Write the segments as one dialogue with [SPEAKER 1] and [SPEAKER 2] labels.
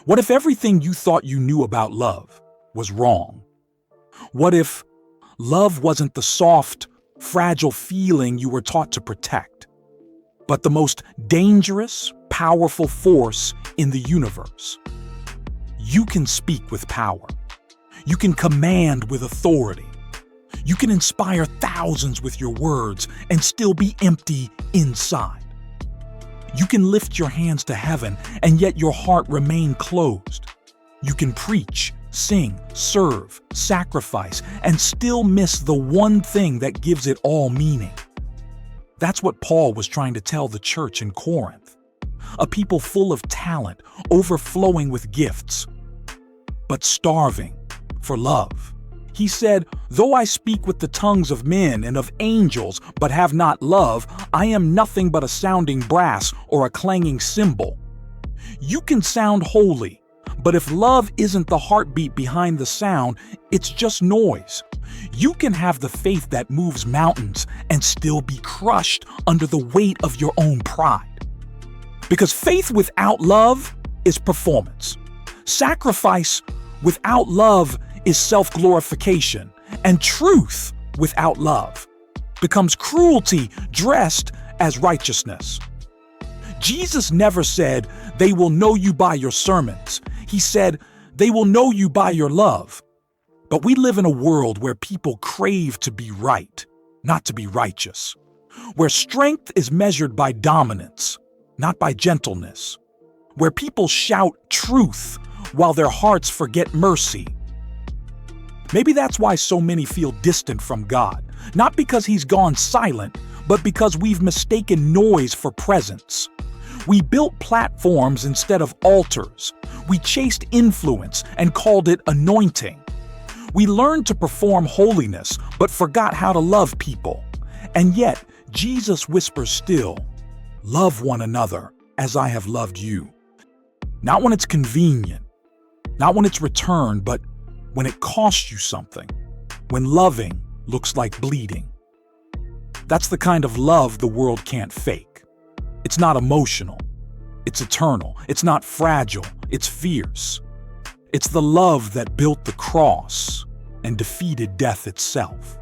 [SPEAKER 1] What if everything you thought you knew about love was wrong? What if love wasn't the soft, fragile feeling you were taught to protect, but the most dangerous, powerful force in the universe? You can speak with power. You can command with authority. You can inspire thousands with your words and still be empty inside. You can lift your hands to heaven and yet your heart remain closed. You can preach, sing, serve, sacrifice, and still miss the one thing that gives it all meaning. That's what Paul was trying to tell the church in Corinth. A people full of talent, overflowing with gifts, but starving for love. He said, "Though I speak with the tongues of men and of angels, but have not love, I am nothing but a sounding brass or a clanging cymbal." You can sound holy, but if love isn't the heartbeat behind the sound, it's just noise. You can have the faith that moves mountains and still be crushed under the weight of your own pride. Because faith without love is performance. Sacrifice without love is self-glorification, and truth without love becomes cruelty dressed as righteousness. Jesus never said, "They will know you by your sermons." He said, "They will know you by your love." But we live in a world where people crave to be right, not to be righteous, where strength is measured by dominance, not by gentleness, where people shout truth while their hearts forget mercy. Maybe that's why so many feel distant from God, not because He's gone silent, but because we've mistaken noise for presence. We built platforms instead of altars. We chased influence and called it anointing. We learned to perform holiness, but forgot how to love people. And yet, Jesus whispers still, "Love one another as I have loved you." Not when it's convenient, not when it's returned, but when it costs you something, when loving looks like bleeding. That's the kind of love the world can't fake. It's not emotional. It's eternal. It's not fragile. It's fierce. It's the love that built the cross and defeated death itself.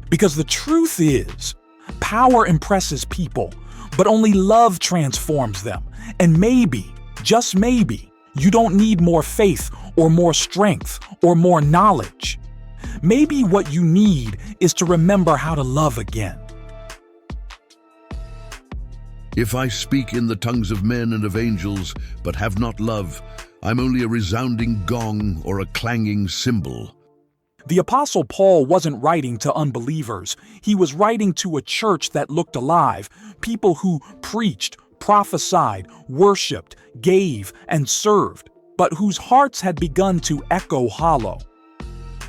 [SPEAKER 1] Because the truth is, power impresses people, but only love transforms them. And maybe, just maybe, you don't need more faith or more strength or more knowledge. Maybe what you need is to remember how to love again.
[SPEAKER 2] If I speak in the tongues of men and of angels, but have not love, I'm only a resounding gong or a clanging cymbal.
[SPEAKER 1] The Apostle Paul wasn't writing to unbelievers. He was writing to a church that looked alive, people who preached, prophesied, worshipped, gave, and served, but whose hearts had begun to echo hollow.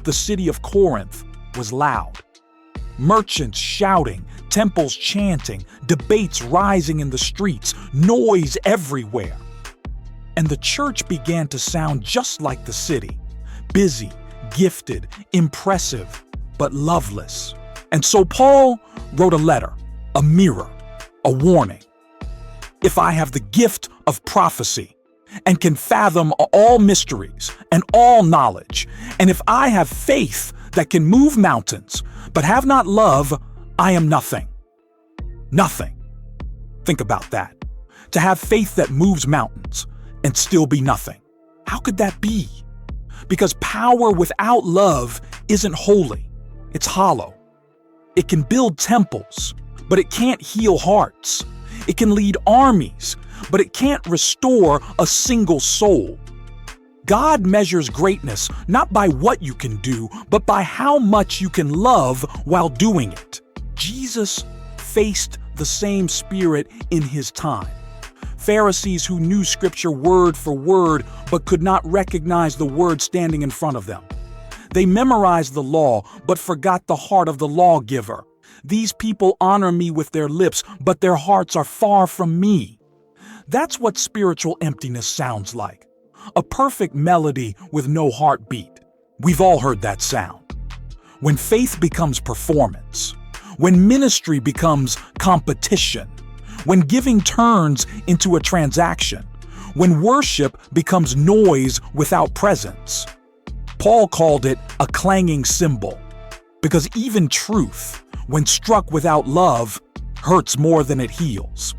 [SPEAKER 1] The city of Corinth was loud. Merchants shouting, temples chanting, debates rising in the streets, noise everywhere. And the church began to sound just like the city, busy, gifted, impressive, but loveless. And so Paul wrote a letter, a mirror, a warning. If I have the gift of prophecy and can fathom all mysteries and all knowledge, and if I have faith that can move mountains, but have not love, I am nothing. Nothing. Think about that. To have faith that moves mountains and still be nothing. How could that be? Because power without love isn't holy. It's hollow. It can build temples, but it can't heal hearts. It can lead armies, but it can't restore a single soul. God measures greatness not by what you can do, but by how much you can love while doing it. Jesus faced the same spirit in his time. Pharisees who knew Scripture word for word, but could not recognize the word standing in front of them. They memorized the law, but forgot the heart of the lawgiver. These people honor me with their lips, but their hearts are far from me. That's what spiritual emptiness sounds like. A perfect melody with no heartbeat. We've all heard that sound. When faith becomes performance, when ministry becomes competition, when giving turns into a transaction, when worship becomes noise without presence. Paul called it a clanging cymbal, because even truth, when struck without love, hurts more than it heals.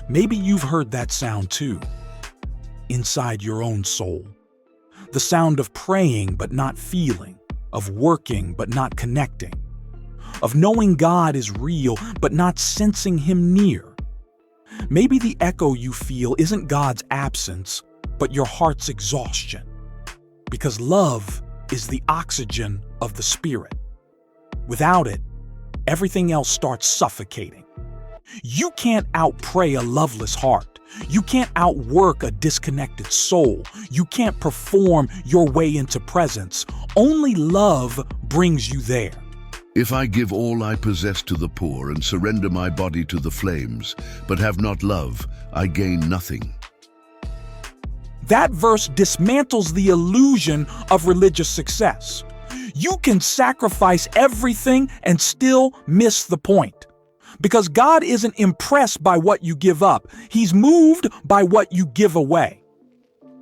[SPEAKER 1] Maybe you've heard that sound too, inside your own soul. The sound of praying but not feeling, of working but not connecting, of knowing God is real but not sensing Him near. Maybe the echo you feel isn't God's absence, but your heart's exhaustion. Because love is the oxygen of the Spirit. Without it, everything else starts suffocating. You can't outpray a loveless heart. You can't outwork a disconnected soul. You can't perform your way into presence. Only love brings you there.
[SPEAKER 2] If I give all I possess to the poor and surrender my body to the flames, but have not love, I gain nothing.
[SPEAKER 1] That verse dismantles the illusion of religious success. You can sacrifice everything and still miss the point. Because God isn't impressed by what you give up. He's moved by what you give away.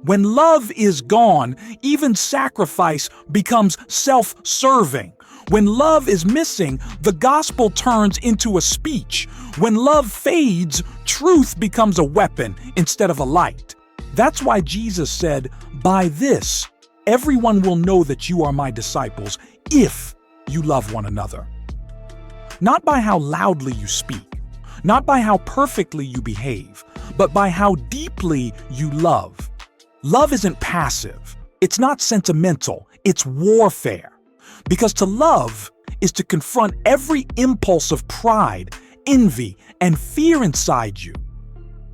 [SPEAKER 1] When love is gone, even sacrifice becomes self-serving. When love is missing, the gospel turns into a speech. When love fades, truth becomes a weapon instead of a light. That's why Jesus said, "By this, everyone will know that you are my disciples if you love one another." Not by how loudly you speak, not by how perfectly you behave, but by how deeply you love. Love isn't passive. It's not sentimental. It's warfare. Because to love is to confront every impulse of pride, envy, and fear inside you.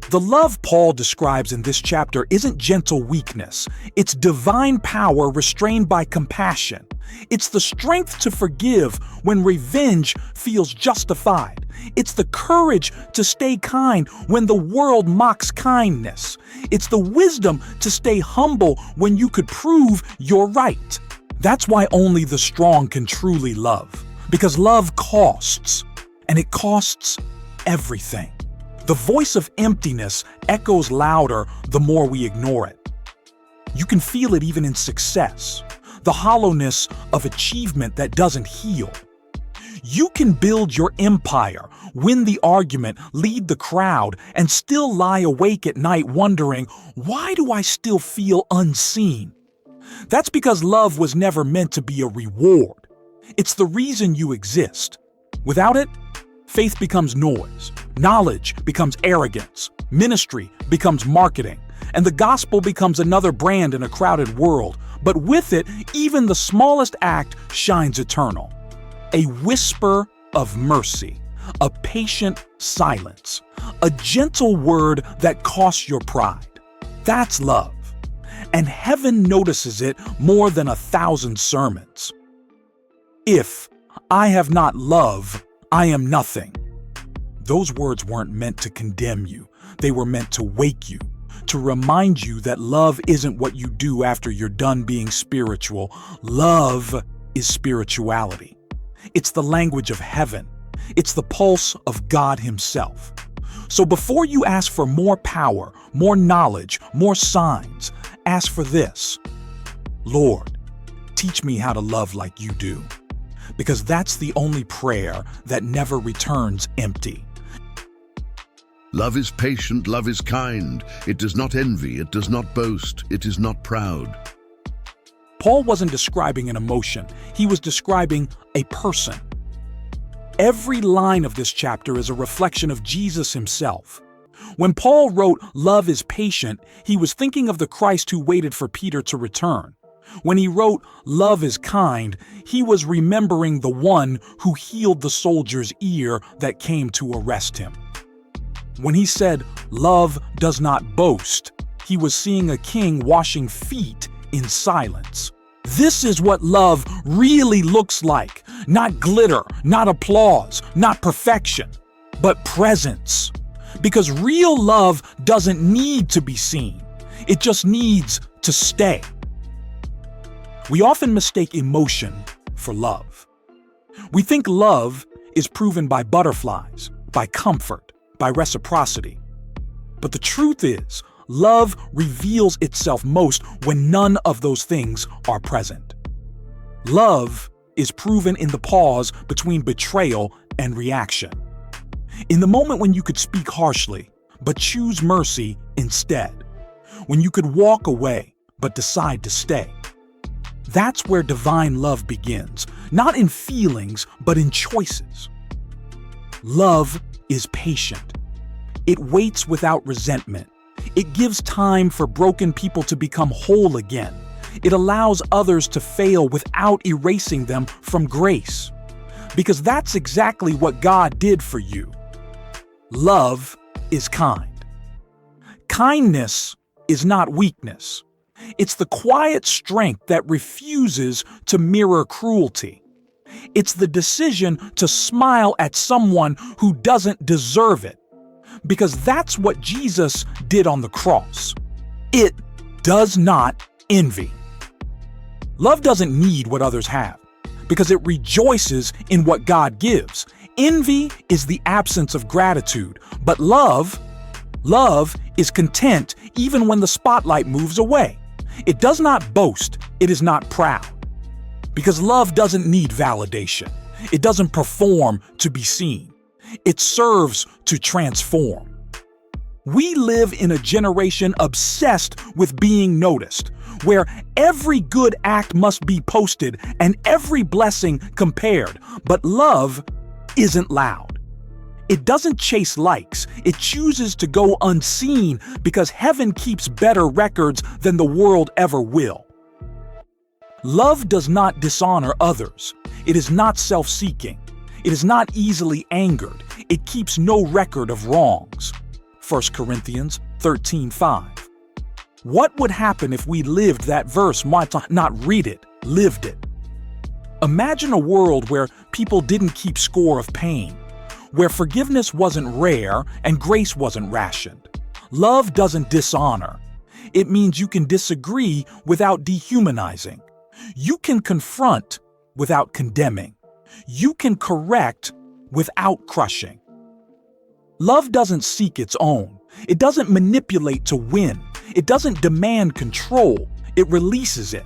[SPEAKER 1] The love Paul describes in this chapter isn't gentle weakness. It's divine power restrained by compassion. It's the strength to forgive when revenge feels justified. It's the courage to stay kind when the world mocks kindness. It's the wisdom to stay humble when you could prove you're right. That's why only the strong can truly love. Because love costs, and it costs everything. The voice of emptiness echoes louder the more we ignore it. You can feel it even in success, the hollowness of achievement that doesn't heal. You can build your empire, win the argument, lead the crowd, and still lie awake at night wondering, why do I still feel unseen? That's because love was never meant to be a reward. It's the reason you exist. Without it, faith becomes noise, knowledge becomes arrogance, ministry becomes marketing, and the gospel becomes another brand in a crowded world. But with it, even the smallest act shines eternal. A whisper of mercy, a patient silence, a gentle word that costs your pride. That's love. And heaven notices it more than 1,000 sermons. If I have not love, I am nothing. Those words weren't meant to condemn you. They were meant to wake you, to remind you that love isn't what you do after you're done being spiritual. Love is spirituality. It's the language of heaven. It's the pulse of God Himself. So before you ask for more power, more knowledge, more signs, ask for this. Lord, teach me how to love like you do. Because that's the only prayer that never returns empty.
[SPEAKER 2] Love is patient, love is kind. It does not envy, it does not boast, it is not proud.
[SPEAKER 1] Paul wasn't describing an emotion. He was describing a person. Every line of this chapter is a reflection of Jesus Himself. When Paul wrote, "Love is patient," he was thinking of the Christ who waited for Peter to return. When he wrote, "Love is kind," he was remembering the one who healed the soldier's ear that came to arrest him. When he said, "Love does not boast," he was seeing a king washing feet in silence. This is what love really looks like. Not glitter, not applause, not perfection, but presence. Because real love doesn't need to be seen. It just needs to stay. We often mistake emotion for love. We think love is proven by butterflies, by comfort, by reciprocity. But the truth is, Love reveals itself most when none of those things are present. Love is proven in the pause between betrayal and reaction. In the moment when you could speak harshly, but choose mercy instead. When you could walk away, but decide to stay. That's where divine love begins, not in feelings, but in choices. Love is patient. It waits without resentment. It gives time for broken people to become whole again. It allows others to fail without erasing them from grace. Because that's exactly what God did for you. Love is kind. Kindness is not weakness. It's the quiet strength that refuses to mirror cruelty. It's the decision to smile at someone who doesn't deserve it. Because that's what Jesus did on the cross. It does not envy. Love doesn't need what others have, because it rejoices in what God gives. Envy is the absence of gratitude, but love is content even when the spotlight moves away. It does not boast, it is not proud. Because love doesn't need validation. It doesn't perform to be seen. It serves to transform. We live in a generation obsessed with being noticed, where every good act must be posted and every blessing compared. But love isn't loud. It doesn't chase likes. It chooses to go unseen because heaven keeps better records than the world ever will. Love does not dishonor others. It is not self-seeking. It is not easily angered. It keeps no record of wrongs. 1 Corinthians 13:5. What would happen if we lived that verse, not read it, lived it? Imagine a world where people didn't keep score of pain, where forgiveness wasn't rare and grace wasn't rationed. Love doesn't dishonor. It means you can disagree without dehumanizing. You can confront without condemning. You can correct without crushing. Love doesn't seek its own. It doesn't manipulate to win. It doesn't demand control. It releases it.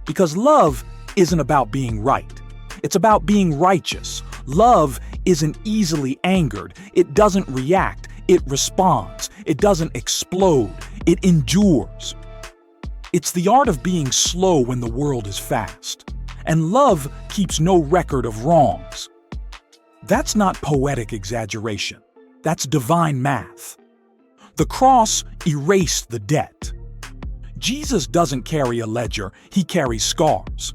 [SPEAKER 1] Because love isn't about being right. It's about being righteous. Love isn't easily angered. It doesn't react. It responds. It doesn't explode. It endures. It's the art of being slow when the world is fast. And love keeps no record of wrongs. That's not poetic exaggeration. That's divine math. The cross erased the debt. Jesus doesn't carry a ledger, he carries scars.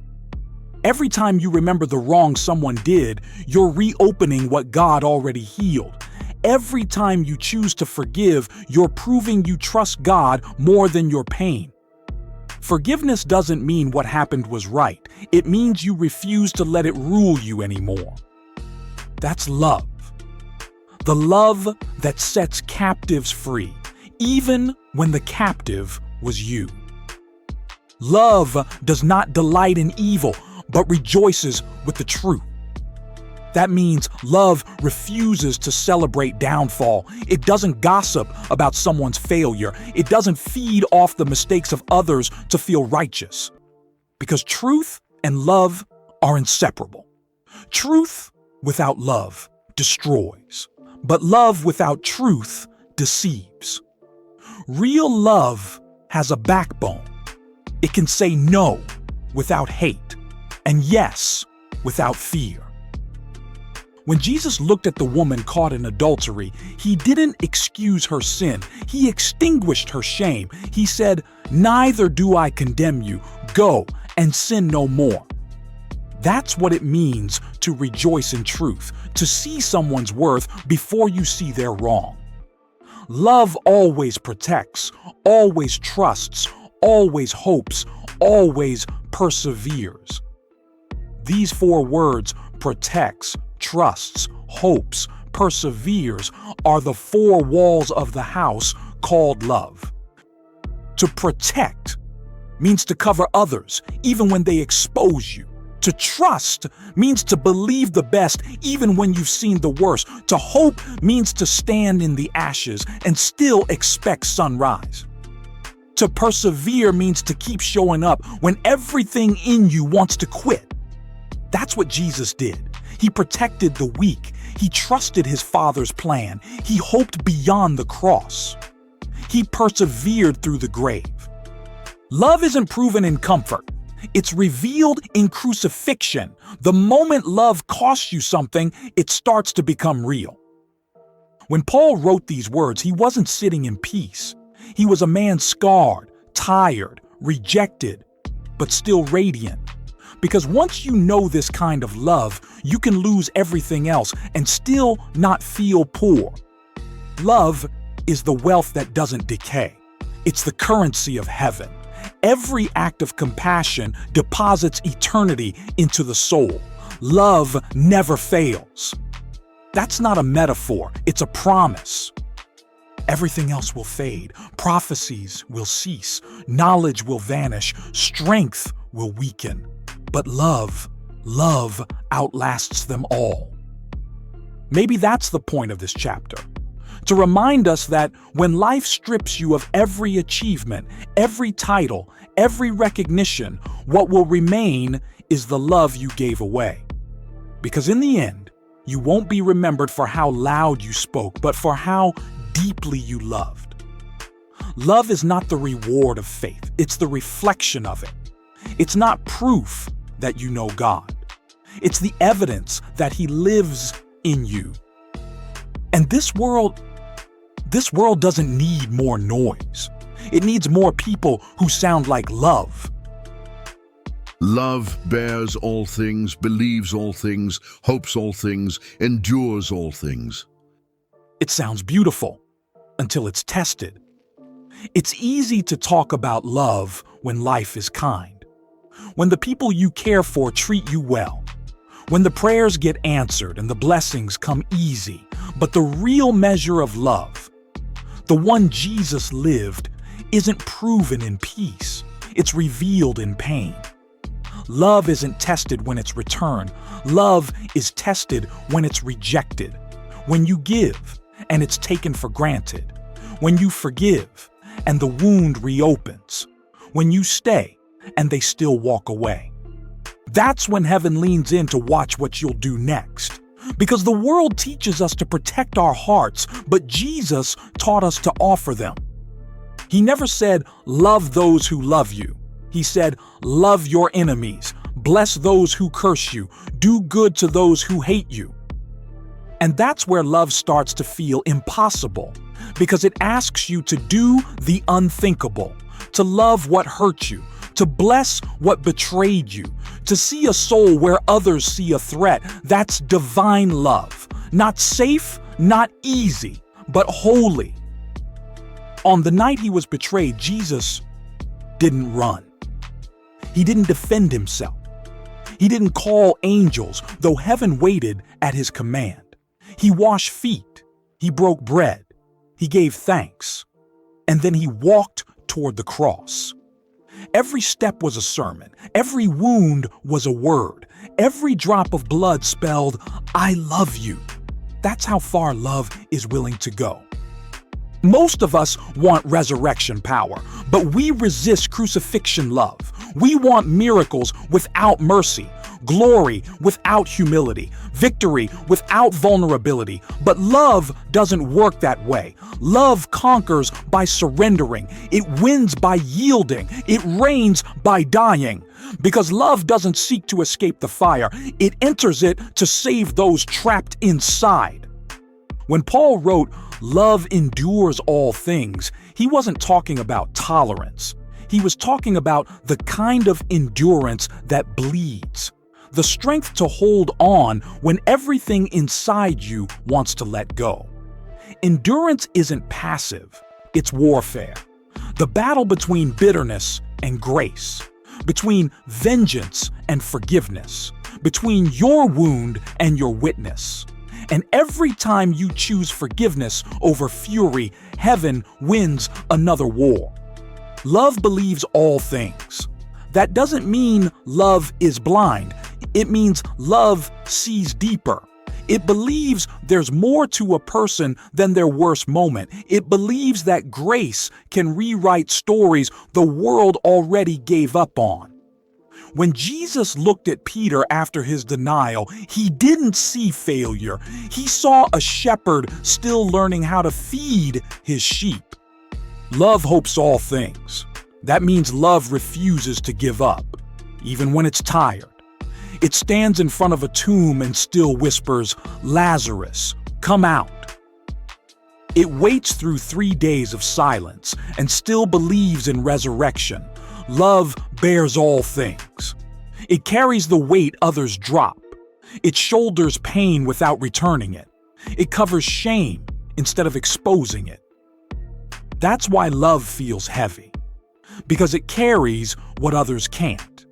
[SPEAKER 1] Every time you remember the wrong someone did, you're reopening what God already healed. Every time you choose to forgive, you're proving you trust God more than your pain. Forgiveness doesn't mean what happened was right. It means you refuse to let it rule you anymore. That's love. The love that sets captives free, even when the captive was you. Love does not delight in evil, but rejoices with the truth. That means love refuses to celebrate downfall. It doesn't gossip about someone's failure. It doesn't feed off the mistakes of others to feel righteous. Because truth and love are inseparable. Truth without love destroys, but love without truth deceives. Real love has a backbone. It can say no without hate and yes without fear. When Jesus looked at the woman caught in adultery, he didn't excuse her sin. He extinguished her shame. He said, "Neither do I condemn you. Go and sin no more." That's what it means to rejoice in truth, to see someone's worth before you see their wrong. Love always protects, always trusts, always hopes, always perseveres. These four words, protects, trusts, hopes, perseveres, are the four walls of the house called love. To protect means to cover others even when they expose you. To trust means to believe the best even when you've seen the worst. To hope means to stand in the ashes and still expect sunrise. To persevere means to keep showing up when everything in you wants to quit. That's what Jesus did. He protected the weak. He trusted his Father's plan. He hoped beyond the cross. He persevered through the grave. Love isn't proven in comfort. It's revealed in crucifixion. The moment love costs you something, it starts to become real. When Paul wrote these words, he wasn't sitting in peace. He was a man scarred, tired, rejected, but still radiant. Because once you know this kind of love, you can lose everything else and still not feel poor. Love is the wealth that doesn't decay. It's the currency of heaven. Every act of compassion deposits eternity into the soul. Love never fails. That's not a metaphor, it's a promise. Everything else will fade, prophecies will cease, knowledge will vanish, strength will weaken. But love outlasts them all. Maybe that's the point of this chapter. To remind us that when life strips you of every achievement, every title, every recognition, what will remain is the love you gave away. Because in the end, you won't be remembered for how loud you spoke, but for how deeply you loved. Love is not the reward of faith, it's the reflection of it. It's not proof that you know God. It's the evidence that He lives in you. And this world doesn't need more noise. It needs more people who sound like love.
[SPEAKER 2] Love bears all things, believes all things, hopes all things, endures all things.
[SPEAKER 1] It sounds beautiful until it's tested. It's easy to talk about love when life is kind. When the people you care for treat you well. When the prayers get answered and the blessings come easy. But the real measure of love, the one Jesus lived, isn't proven in peace. It's revealed in pain. Love isn't tested when it's returned. Love is tested when it's rejected. When you give and it's taken for granted. When you forgive and the wound reopens. When you stay and they still walk away. That's when heaven leans in to watch what you'll do next. Because the world teaches us to protect our hearts, but Jesus taught us to offer them. He never said, love those who love you. He said, love your enemies, bless those who curse you, do good to those who hate you. And that's where love starts to feel impossible, because it asks you to do the unthinkable, to love what hurt you, to bless what betrayed you, to see a soul where others see a threat. That's divine love. Not safe, not easy, but holy. On the night he was betrayed, Jesus didn't run. He didn't defend himself. He didn't call angels, though heaven waited at his command. He washed feet. He broke bread. He gave thanks. And then he walked toward the cross. Every step was a sermon. Every wound was a word. Every drop of blood spelled, I love you. That's how far love is willing to go. Most of us want resurrection power, but we resist crucifixion love. We want miracles without mercy, glory without humility, victory without vulnerability. But love doesn't work that way. Love conquers by surrendering. It wins by yielding. It reigns by dying. Because love doesn't seek to escape the fire. It enters it to save those trapped inside. When Paul wrote, love endures all things, he wasn't talking about tolerance. He was talking about the kind of endurance that bleeds. The strength to hold on when everything inside you wants to let go. Endurance isn't passive, it's warfare. The battle between bitterness and grace, between vengeance and forgiveness, between your wound and your witness. And every time you choose forgiveness over fury, heaven wins another war. Love believes all things. That doesn't mean love is blind. It means love sees deeper. It believes there's more to a person than their worst moment. It believes that grace can rewrite stories the world already gave up on. When Jesus looked at Peter after his denial, he didn't see failure. He saw a shepherd still learning how to feed his sheep. Love hopes all things. That means love refuses to give up, even when it's tired. It stands in front of a tomb and still whispers, "Lazarus, come out." It waits through 3 days of silence and still believes in resurrection. Love bears all things. It carries the weight others drop. It shoulders pain without returning it. It covers shame instead of exposing it. That's why love feels heavy, because it carries what others can't.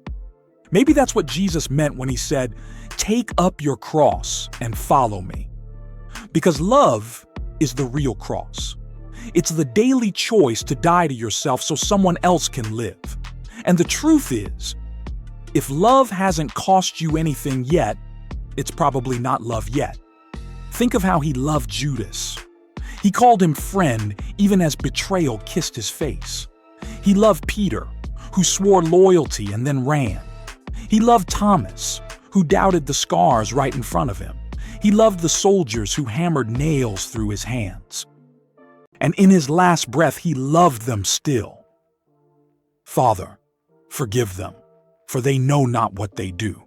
[SPEAKER 1] Maybe that's what Jesus meant when he said, "Take up your cross and follow me." Because love is the real cross. It's the daily choice to die to yourself so someone else can live. And the truth is, if love hasn't cost you anything yet, it's probably not love yet. Think of how he loved Judas. He called him friend even as betrayal kissed his face. He loved Peter, who swore loyalty and then ran. He loved Thomas, who doubted the scars right in front of him. He loved the soldiers who hammered nails through his hands. And in his last breath, he loved them still. "Father, forgive them, for they know not what they do."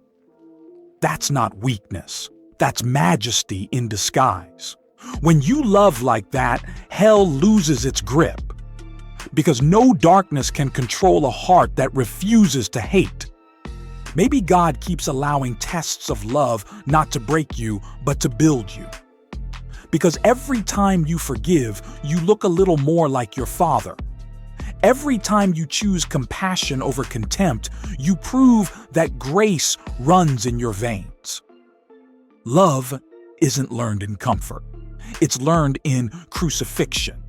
[SPEAKER 1] That's not weakness. That's majesty in disguise. When you love like that, hell loses its grip. Because no darkness can control a heart that refuses to hate. Maybe God keeps allowing tests of love not to break you, but to build you. Because every time you forgive, you look a little more like your Father. Every time you choose compassion over contempt, you prove that grace runs in your veins. Love isn't learned in comfort. It's learned in crucifixion.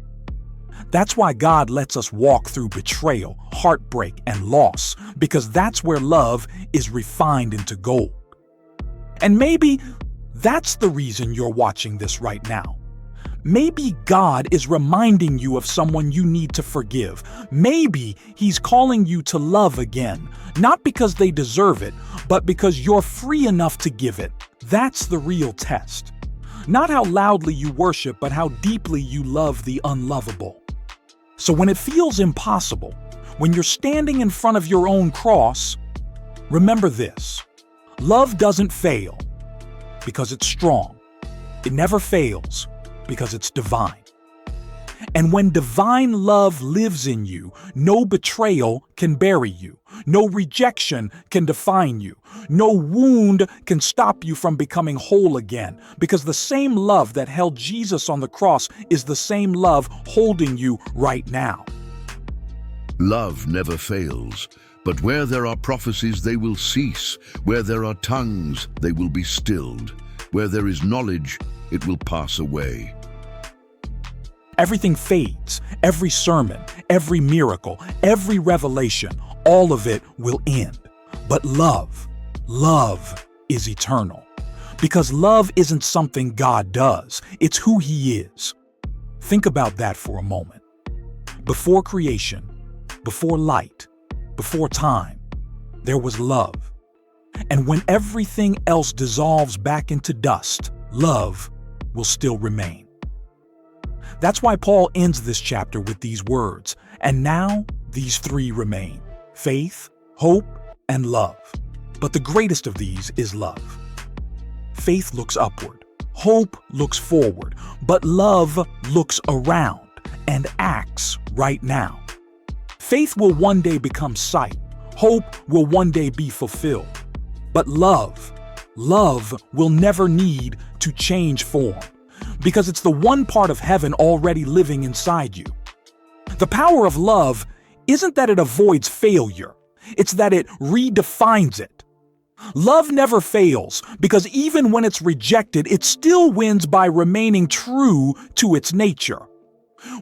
[SPEAKER 1] That's why God lets us walk through betrayal, heartbreak, and loss, because that's where love is refined into gold. And maybe that's the reason you're watching this right now. Maybe God is reminding you of someone you need to forgive. Maybe He's calling you to love again, not because they deserve it, but because you're free enough to give it. That's the real test. Not how loudly you worship, but how deeply you love the unlovable. So when it feels impossible, when you're standing in front of your own cross, remember this: love doesn't fail because it's strong. It never fails because it's divine. And when divine love lives in you, no betrayal can bury you. No rejection can define you. No wound can stop you from becoming whole again, because the same love that held Jesus on the cross is the same love holding you right now.
[SPEAKER 2] Love never fails, but where there are prophecies, they will cease. Where there are tongues, they will be stilled. Where there is knowledge, it will pass away.
[SPEAKER 1] Everything fades. Every sermon, every miracle, every revelation, all of it will end. But love is eternal. Because love isn't something God does, it's who He is. Think about that for a moment. Before creation, before light, before time, there was love. And when everything else dissolves back into dust, love will still remain. That's why Paul ends this chapter with these words, "And now these three remain: faith, hope, and love. But the greatest of these is love." Faith looks upward, hope looks forward, but love looks around and acts right now. Faith will one day become sight, hope will one day be fulfilled. But love will never need to change form, because it's the one part of heaven already living inside you. The power of love isn't that it avoids failure, it's that it redefines it. Love never fails, because even when it's rejected, it still wins by remaining true to its nature.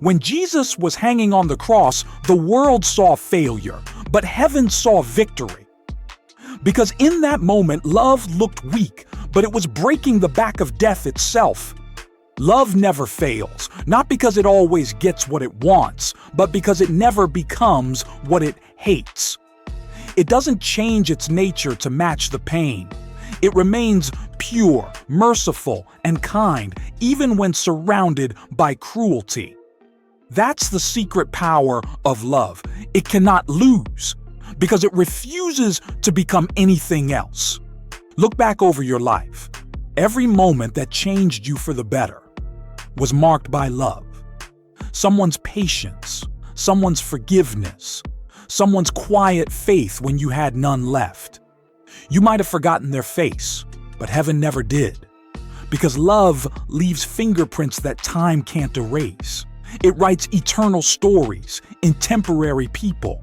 [SPEAKER 1] When Jesus was hanging on the cross, the world saw failure, but heaven saw victory. Because in that moment, love looked weak, but it was breaking the back of death itself. Love never fails, not because it always gets what it wants, but because it never becomes what it hates. It doesn't change its nature to match the pain. It remains pure, merciful, and kind, even when surrounded by cruelty. That's the secret power of love. It cannot lose, because it refuses to become anything else. Look back over your life. Every moment that changed you for the better was marked by love. Someone's patience, someone's forgiveness, someone's quiet faith when you had none left. You might have forgotten their face, but heaven never did. Because love leaves fingerprints that time can't erase. It writes eternal stories in temporary people.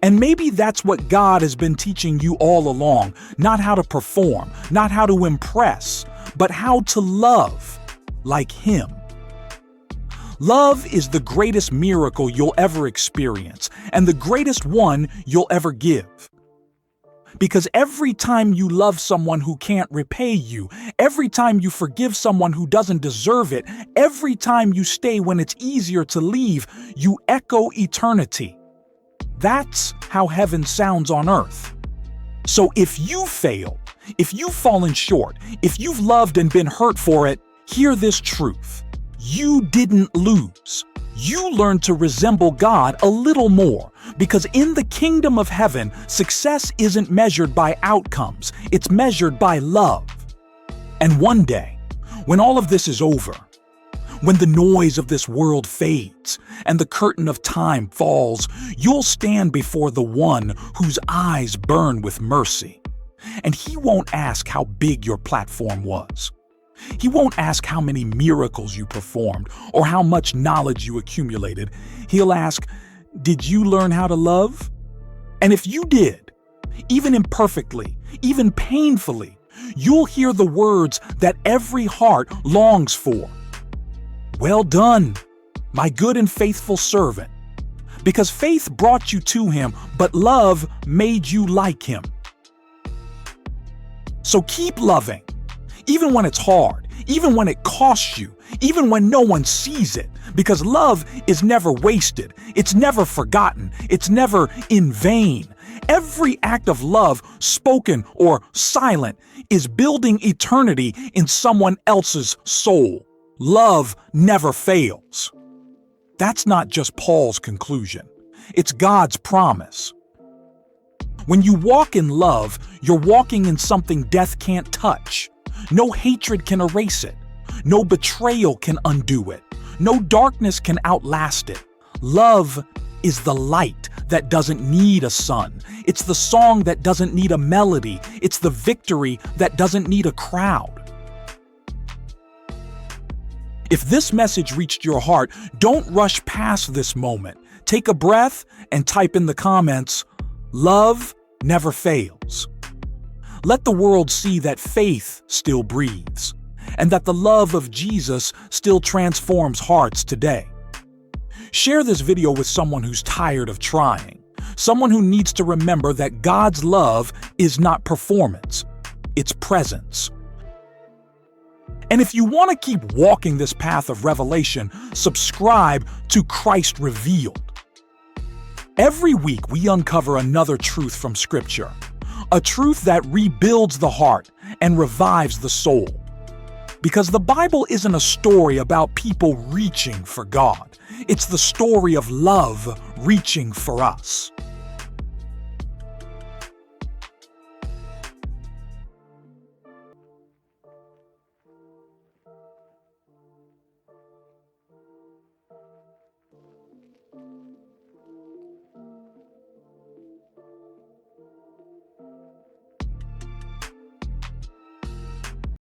[SPEAKER 1] And maybe that's what God has been teaching you all along, not how to perform, not how to impress, but how to love like Him. Love is the greatest miracle you'll ever experience, and the greatest one you'll ever give. Because every time you love someone who can't repay you, every time you forgive someone who doesn't deserve it, every time you stay when it's easier to leave, you echo eternity. That's how heaven sounds on earth. So if you failed, if you've fallen short, if you've loved and been hurt for it, hear this truth. You didn't lose. You learned to resemble God a little more, because in the kingdom of heaven, success isn't measured by outcomes, it's measured by love. And one day, when all of this is over, when the noise of this world fades and the curtain of time falls, you'll stand before the one whose eyes burn with mercy. And He won't ask how big your platform was. He won't ask how many miracles you performed or how much knowledge you accumulated. He'll ask, did you learn how to love? And if you did, even imperfectly, even painfully, you'll hear the words that every heart longs for. Well done, my good and faithful servant. Because faith brought you to Him, but love made you like Him. So keep loving. Even when it's hard, even when it costs you, even when no one sees it, because love is never wasted, it's never forgotten, it's never in vain. Every act of love, spoken or silent, is building eternity in someone else's soul. Love never fails. That's not just Paul's conclusion, it's God's promise. When you walk in love, you're walking in something death can't touch. No hatred can erase it. No betrayal can undo it. No darkness can outlast it. Love is the light that doesn't need a sun. It's the song that doesn't need a melody. It's the victory that doesn't need a crowd. If this message reached your heart, don't rush past this moment. Take a breath and type in the comments, "Love never fails." Let the world see that faith still breathes, and that the love of Jesus still transforms hearts today. Share this video with someone who's tired of trying, someone who needs to remember that God's love is not performance, it's presence. And if you want to keep walking this path of revelation, subscribe to Christ Revealed. Every week we uncover another truth from Scripture. A truth that rebuilds the heart and revives the soul. Because the Bible isn't a story about people reaching for God. It's the story of love reaching for us.